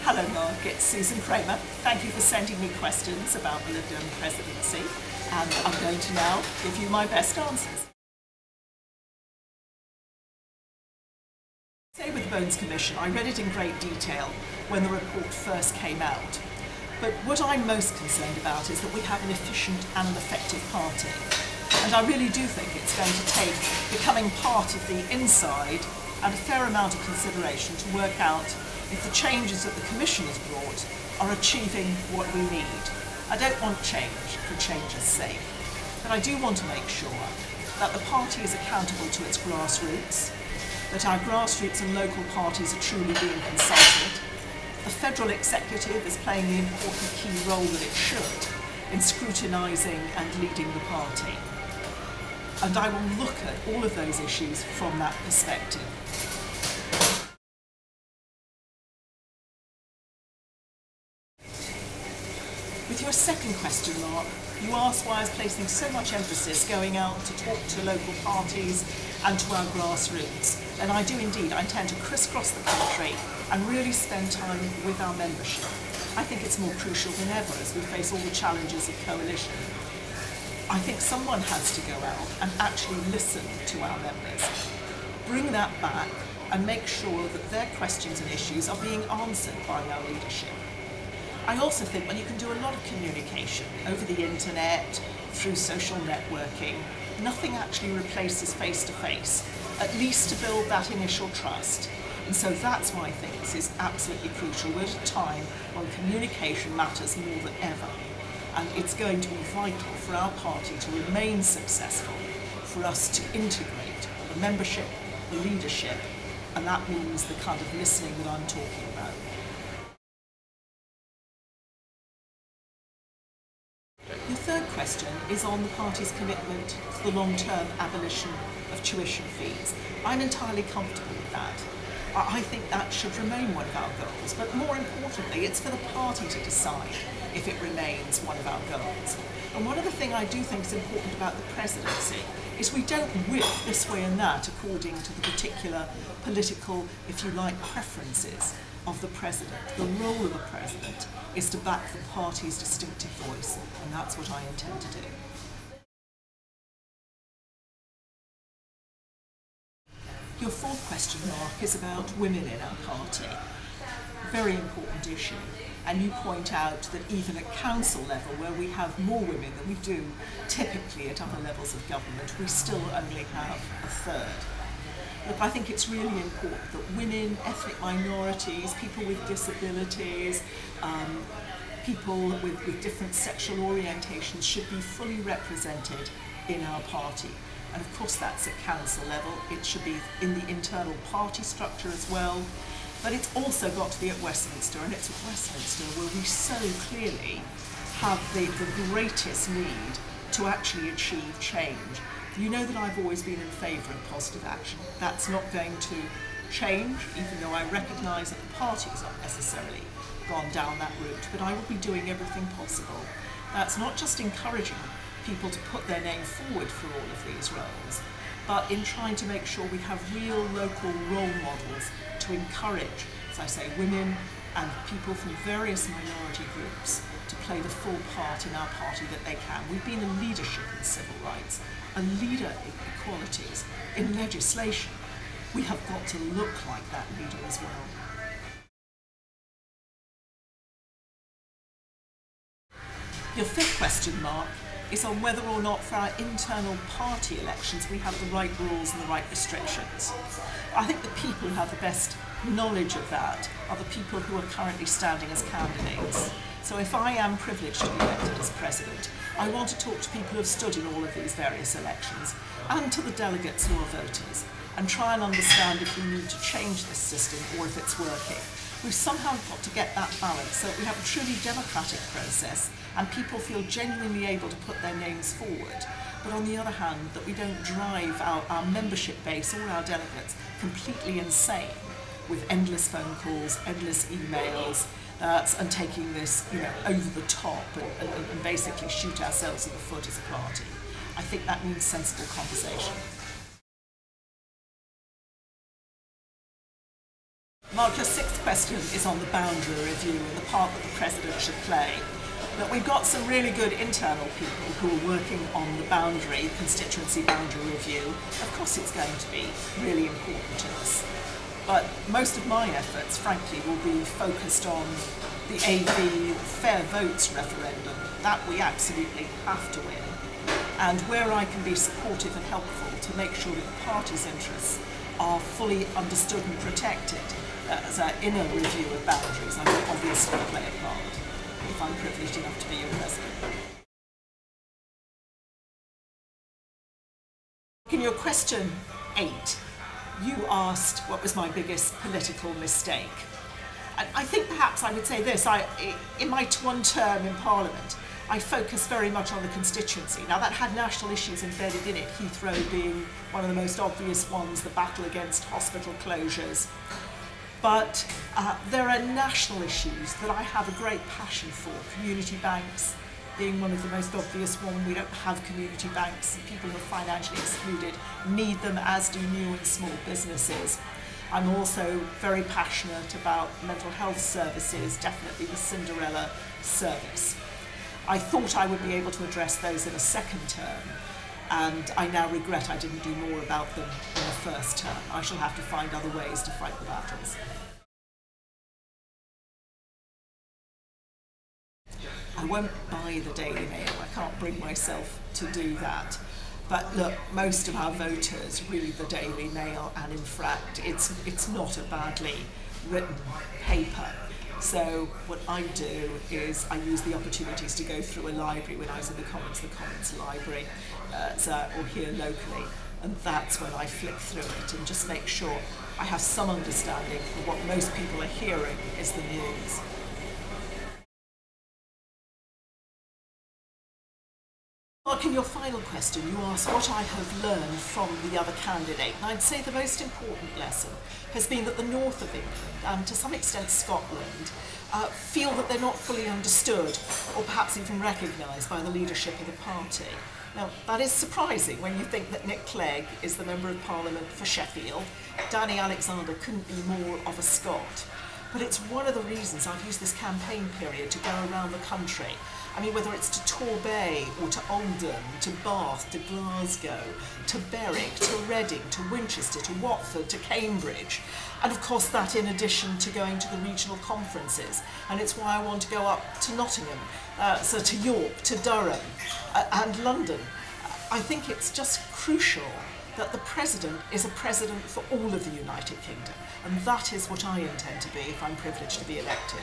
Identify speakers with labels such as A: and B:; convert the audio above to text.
A: Hello Mark, it's Susan Kramer. Thank you for sending me questions about the Lib Dem presidency, and I'm going to now give you my best answers. Say with the Bones Commission, I read it in great detail when the report first came out. But what I'm most concerned about is that we have an efficient and an effective party. And I really do think it's going to take becoming part of the inside and a fair amount of consideration to work out if the changes that the Commission has brought are achieving what we need. I don't want change for change's sake, but I do want to make sure that the party is accountable to its grassroots, that our grassroots and local parties are truly being consulted. The federal executive is playing the important key role that it should in scrutinising and leading the party. And I will look at all of those issues from that perspective. With your second question, Mark, you asked why I was placing so much emphasis going out to talk to local parties and to our grassroots. And I do indeed. I intend to crisscross the country and really spend time with our membership. I think it's more crucial than ever as we face all the challenges of coalition. I think someone has to go out and actually listen to our members, bring that back and make sure that their questions and issues are being answered by our leadership. I also think when you can do a lot of communication over the internet, through social networking, nothing actually replaces face-to-face, at least to build that initial trust. And so that's why I think this is absolutely crucial. We're at a time when communication matters more than ever. And it's going to be vital for our party to remain successful, for us to integrate the membership, the leadership, and that means the kind of listening that I'm talking about. The third question is on the party's commitment to the long-term abolition of tuition fees. I'm entirely comfortable with that. I think that should remain one of our goals, but more importantly, it's for the party to decide if it remains one of our goals. And one other thing I do think is important about the presidency is we don't whip this way and that according to the particular political, if you like, preferences of the president. The role of a president is to back the party's distinctive voice, and that's what I intend to do. Your fourth question, Mark, is about women in our party. A very important issue. And you point out that even at council level, where we have more women than we do typically at other levels of government, we still only have a third. Look, I think it's really important that women, ethnic minorities, people with disabilities, people with different sexual orientations should be fully represented in our party. And of course that's at council level. It should be in the internal party structure as well. But it's also got to be at Westminster, and it's at Westminster where we so clearly have the greatest need to actually achieve change. You know that I've always been in favour of positive action. That's not going to change, even though I recognise that the party has not necessarily gone down that route, but I will be doing everything possible. That's not just encouraging people to put their name forward for all of these roles, but in trying to make sure we have real local role models to encourage, as I say, women and people from various minority groups to play the full part in our party that they can. We've been a leadership in civil rights, a leader in equalities, in legislation. We have got to look like that leader as well. Your fifth question, Mark, is on whether or not for our internal party elections we have the right rules and the right restrictions. I think the people who have the best knowledge of that are the people who are currently standing as candidates. So if I am privileged to be elected as president, I want to talk to people who have stood in all of these various elections and to the delegates who are voters and try and understand if we need to change this system or if it's working. We've somehow got to get that balance so that we have a truly democratic process and people feel genuinely able to put their names forward. But on the other hand, that we don't drive our membership base or our delegates completely insane with endless phone calls, endless emails, and taking this over the top and basically shoot ourselves in the foot as a party. I think that means sensible conversation. Mark, your sixth question is on the boundary review and the part that the President should play. Look, we've got some really good internal people who are working on the boundary, constituency boundary review. Of course it's going to be really important to us. But most of my efforts, frankly, will be focused on the AV Fair Votes referendum. That we absolutely have to win. And where I can be supportive and helpful to make sure that the party's interests are fully understood and protected as an inner review of boundaries, I will obviously play a part if I'm privileged enough to be your president. In your question 8, you asked what was my biggest political mistake. And I think perhaps I would say this, in my one term in Parliament, I focused very much on the constituency. Now that had national issues embedded in it, Heathrow being one of the most obvious ones, the battle against hospital closures. But there are national issues that I have a great passion for. Community banks being one of the most obvious one. We don't have community banks, and people who are financially excluded need them, as do new and small businesses. I'm also very passionate about mental health services, definitely the Cinderella service. I thought I would be able to address those in a second term, and I now regret I didn't do more about them in the first term. I shall have to find other ways to fight the battles. I won't buy the Daily Mail, I can't bring myself to do that. But look, most of our voters read the Daily Mail, and in fact it's not a badly written paper. So what I do is I use the opportunities to go through a library. When I was in the Commons Library, or here locally, and that's when I flick through it and just make sure I have some understanding of what most people are hearing is the news. Mark, in your final question, you asked what I have learned from the other candidate. And I'd say the most important lesson has been that the north of England, and to some extent Scotland, feel that they're not fully understood or perhaps even recognised by the leadership of the party. Now, that is surprising when you think that Nick Clegg is the Member of Parliament for Sheffield. Danny Alexander couldn't be more of a Scot. But it's one of the reasons I've used this campaign period to go around the country. I mean, whether it's to Torbay or to Oldham, to Bath, to Glasgow, to Berwick, to Reading, to Winchester, to Watford, to Cambridge. And of course that in addition to going to the regional conferences. And it's why I want to go up to Nottingham, so to York, to Durham and London. I think it's just crucial that the President is a President for all of the United Kingdom. And that is what I intend to be if I'm privileged to be elected.